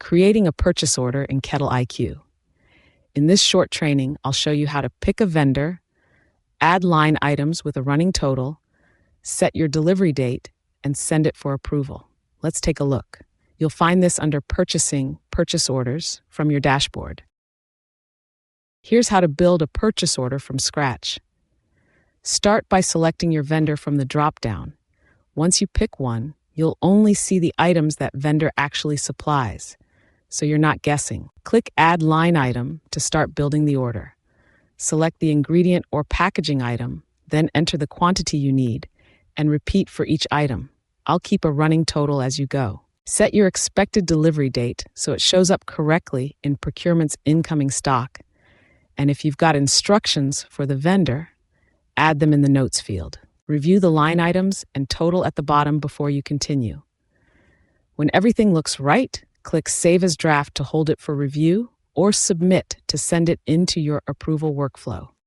creating a purchase order in KettleiQ. In this short training, I'll show you how to pick a vendor, add line items with a running total, set your delivery date, and send it for approval. Let's take a look. You'll find this under Purchasing Purchase Orders from your dashboard. Here's how to build a purchase order from scratch. Start by selecting your vendor from the drop-down. Once you pick one, you'll only see the items that vendor actually supplies, so you're not guessing. Click Add Line Item to start building the order. Select the ingredient or packaging item, then enter the quantity you need, and repeat for each item. I'll keep a running total as you go. Set your expected delivery date so it shows up correctly in procurement's incoming stock. And if you've got instructions for the vendor, add them in the notes field. Review the line items and total at the bottom before you continue. When everything looks right, click Save as Draft to hold it for review or Submit to send it into your approval workflow.